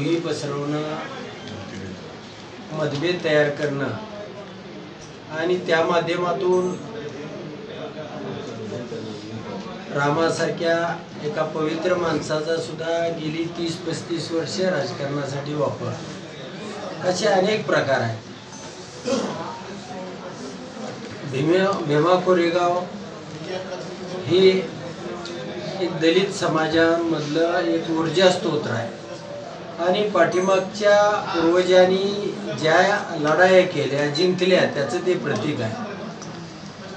दुही पसरवणं, मतभेद तयार करणं आणि त्या माध्यमातून रामासारख्या एका पवित्र माणसाचा सुद्धा गेली 30-35 वर्ष राजकारणासाठी वापर, असे अनेक प्रकार आहेत. भीमा कोरेगाव हे एक दलित समाजामधलं एक ऊर्जा स्तोत्र आहे आणि पाठीमागच्या पूर्वजांनी ज्या लढाया केल्या, जिंकल्या, त्याचं ते प्रतीक आहे.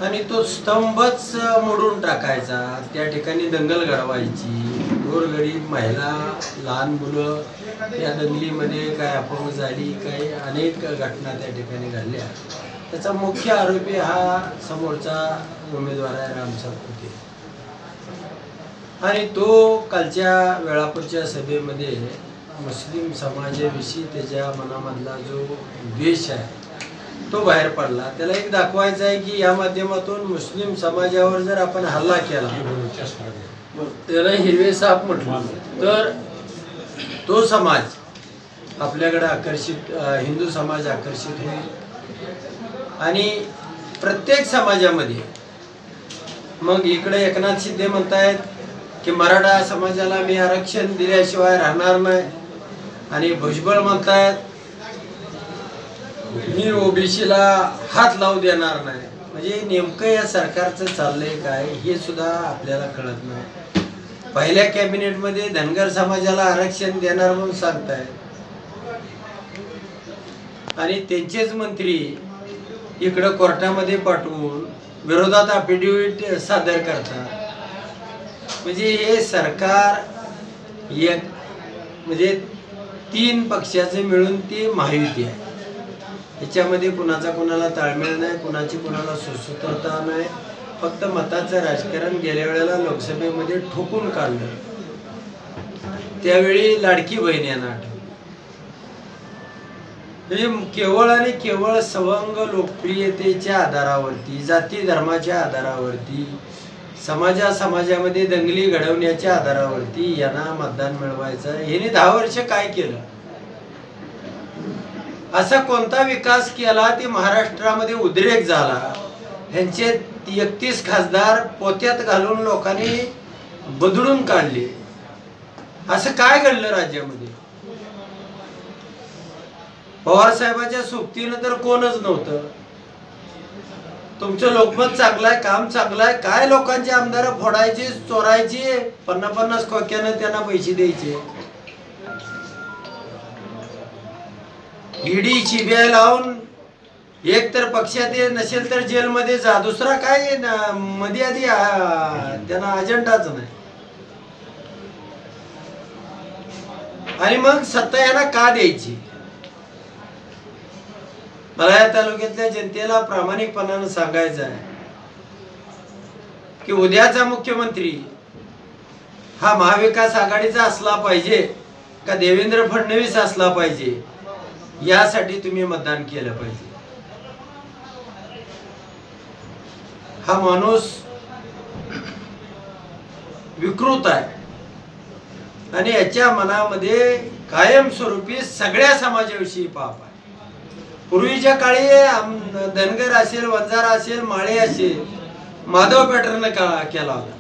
आणि तो स्तंभच मोडून टाकायचा, त्या ठिकाणी दंगल घडवायची, गोरगरीब महिला, लहान मुलं या दंगलीमध्ये काय अपंग झाली, काही अनेक घटना त्या ठिकाणी घडल्या. त्याचा मुख्य आरोपी हा समोरचा उमेदवार आहे राम सातपुते. आणि तो कालच्या वेळापूरच्या सभेमध्ये मुस्लिम समाजाविषयी त्याच्या मनामधला जो द्वेष आहे तो बाहेर पडला. त्याला एक दाखवायचं आहे की या माध्यमातून मुस्लिम समाजावर जर आपण हल्ला केला, त्याला हिरवे साप म्हटलं तर तो समाज आपल्याकडे आकर्षित, हिंदू समाज आकर्षित होईल. आणि प्रत्येक समाजामध्ये मग इकडे एकनाथ शिंदे म्हणतायत की मराठा समाजाला मी आरक्षण दिल्याशिवाय राहणार नाही, आणि भुजबळ म्हणतायत मी ओबीसीला हात लावू देणार नाही. म्हणजे नेमकं या सरकारचं चाललंय काय हे सुद्धा आपल्याला कळत नाही. पहिल्या कॅबिनेटमध्ये धनगर समाजाला आरक्षण देणार म्हणून सांगतायत आणि त्यांचेच मंत्री इकडं कोर्टामध्ये पाठवून विरोधात अफिडेव्हिट सादर करतात. म्हणजे हे सरकार एक म्हणजे 3 पक्षाचे मिळून ती महायुती आहे. याच्यामध्ये कुणाचा कुणाला ताळमेळ नाही, कुणाची कुणाला सुसूत्रता नाही. फक्त मताचं राजकारण गेल्या वेळेला लोकसभेमध्ये ठोकून काढलं. त्यावेळी लाडकी बहीण यांना आठवली. म्हणजे केवळ आणि केवळ सवंग लोकप्रियतेच्या आधारावरती, जाती धर्माच्या आधारावरती, समाजामध्ये दंगली घडवण्याच्या आधारावरती यांना मतदान मिळवायचं. यांनी 10 वर्ष काय केलं? असा कोणता विकास केला ते महाराष्ट्रामध्ये उद्रेक झाला? ह्यांचे 31 खासदार पोत्यात घालून लोकांनी बदलून काढले. असं काय घडलं राज्यामध्ये? पवार साहेबांच्या सोबतीनं तर कोणच नव्हतं. तुमचं लोकमत चांगलं आहे, काम चांगलं आहे, काय लोकांचे आमदार फोडायचे, चोरायचे, 50-50 खोक्यानं त्यांना पैसे द्यायचे. ईडी सीबीआय लावून एक तर पक्षात नसेल तर जेलमध्ये जा, दुसरा काय मध्ये आधी त्यांना अजेंडाच नाही. आणि मग सत्ता यांना का द्यायची? मला या तालुक्यातल्या जनतेला प्रामाणिकपणानं सांगायचं आहे की उद्याचा मुख्यमंत्री हा महाविकास आघाडीचा असला पाहिजे का देवेंद्र फडणवीस असला पाहिजे, यासाठी तुम्ही मतदान केलं पाहिजे. हा माणूस विकृत आहे आणि याच्या मनामध्ये कायमस्वरूपी सगळ्या समाजाविषयी पाप आहे. पूर्वीच्या काळी धनगर असेल, वंजारा असेल, माळे असेल, माधव पॅटर्न केला होता.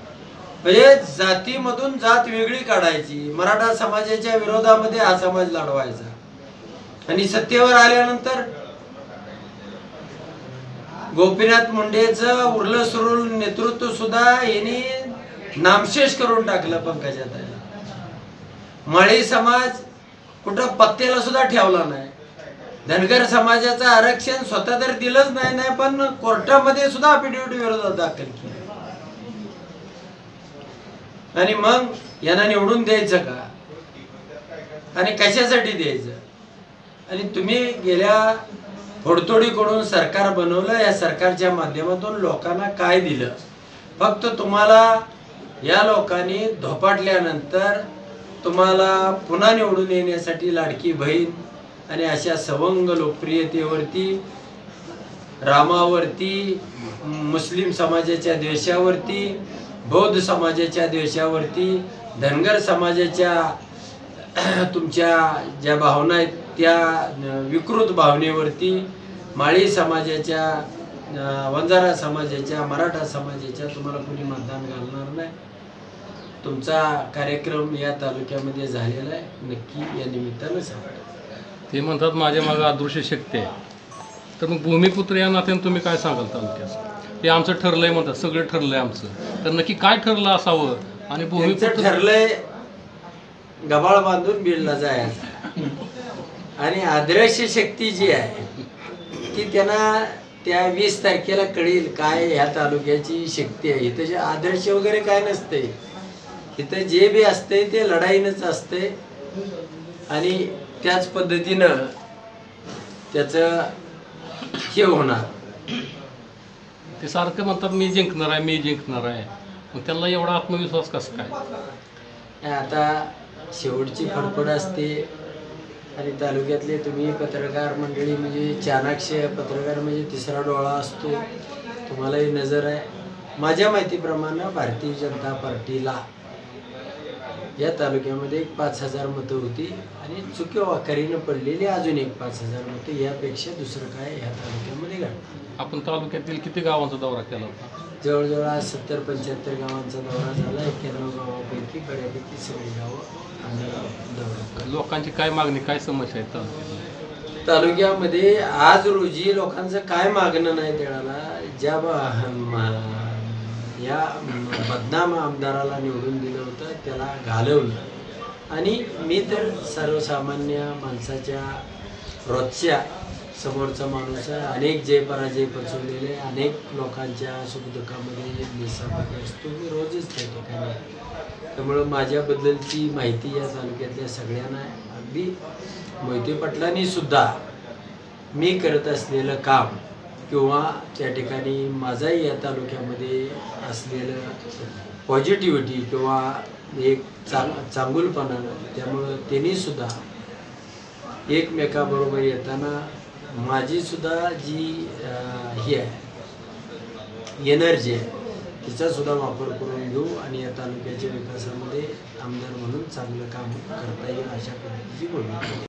म्हणजे जातीमधून जात वेगळी काढायची, मराठा समाजाच्या विरोधामध्ये हा समाज लढवायचा. आणि सत्तेवर आल्यानंतर गोपीनाथ मुंडेचं उरलं सुरल नेतृत्व सुद्धा यांनी नामशेष करून टाकलं पंकजाताईला. माळी समाज कुठं पत्त्याला सुद्धा ठेवला नाही. धनगर समाजाचं आरक्षण स्वतः तर दिलंच नाही, पण कोर्टामध्ये सुद्धा अफिडेव्हिट विरोधात दाखल केली. आणि मग यांना निवडून द्यायचं का आणि कशासाठी द्यायचं? आणि तुम्ही गेल्या फोडतोडीकडून सरकार बनवलं. या सरकारच्या माध्यमातून लोकांना काय दिलं? फक्त तुम्हाला या लोकांनी धोपाटल्यानंतर तुम्हाला पुन्हा निवडून येण्यासाठी लाडकी बहीण आणि अशा सवंग लोकप्रियतेवरती, रामावरती, मुस्लिम समाजाच्या द्वेषावरती, बौद्ध समाजाच्या द्वेषावरती, धनगर समाजाच्या तुमच्या ज्या भावना आहेत त्या विकृत भावनेवरती माळी समाजाच्या, वंजारा समाजाच्या, मराठा समाजाच्या तुम्हाला कोणी मतदान घालणार नाही. तुमचा कार्यक्रम या तालुक्यामध्ये झालेला आहे, नक्की या निमित्तानं सांगा. ते म्हणतात माझ्या मागे अदृश्य शक्ती आहे, तर मग भूमिपुत्र या नात्याने तुम्ही काय सांगाल तालुक्यात? ते आमचं ठरलंय म्हणतात, सगळं ठरलंय आमचं, तर नक्की काय ठरलं असावं? आणि भूमिपुत्र ठरलंय गबाळ बांधून बीडला जायचं, आणि अदृश्य शक्ती जी आहे ती त्यांना त्या 20 तारखेला कळेल काय ह्या तालुक्याची शक्ती आहे. इथं जे आदर्श वगैरे काय नसते, इथं जे बी असते ते लढाईनंच असते, आणि त्याच पद्धतीनं त्याचं हे होणार. ते सारखं म्हणतात मी जिंकणार आहे, मी जिंकणार आहे, मग त्यांना एवढा आत्मविश्वास कसं काय? आता शेवटची फडफड असते, आणि तालुक्यातले तुम्ही पत्रकार मंडळी म्हणजे चाणाक्ष पत्रकार म्हणजे तिसरा डोळा असतो, तुम्हालाही नजर आहे. माझ्या माहितीप्रमाणे भारतीय जनता पार्टीला या तालुक्यामध्ये एक 5,000 मतं होती, आणि चुकीवाखारीनं पडलेली अजून एक 5,000 मतं. यापेक्षा दुसरं काय या तालुक्यामध्ये घडणार? आपण तालुक्यातील किती गावांचा दौरा केला होता? जवळजवळ आज 70-75 गावांचा दौरा झाला. 91 गावापैकी बऱ्यापैकी सगळी गावं आम्ही दौरा. लोकांची काय मागणी, काय समस्या आहेत तालुक्यामध्ये? आज रोजी लोकांचं काय मागणं नाही त्याला, ज्या या बदनाम आमदाराला निवडून दिलं होतं त्याला घालवलं. आणि मी तर सर्वसामान्य माणसाच्या रोजच्या समोरचा माणूस आहे, अनेक जय पराजय पचवलेले, अनेक लोकांच्या सुखदुःखामध्ये मी सहभागी असतो, मी रोजच त्या ठिकाणी. त्यामुळं माझ्याबद्दलची माहिती या तालुक्यातल्या सगळ्यांना आहे. अगदी मोहिते पाटलांनी सुद्धा मी करत असलेलं काम किंवा त्या ठिकाणी माझाही या तालुक्यामध्ये असलेलं पॉझिटिव्हिटी किंवा एक चांगुलपणानं, त्यामुळं त्यांनी सुद्धा एकमेकाबरोबर येताना माझी सुद्धा जी ही आहे एनर्जी आहे तिचासुद्धा वापर करून घेऊ, आणि या तालुक्याच्या विकासामध्ये आमदार म्हणून चांगलं काम करता येईल अशा पद्धतीची भूमिका.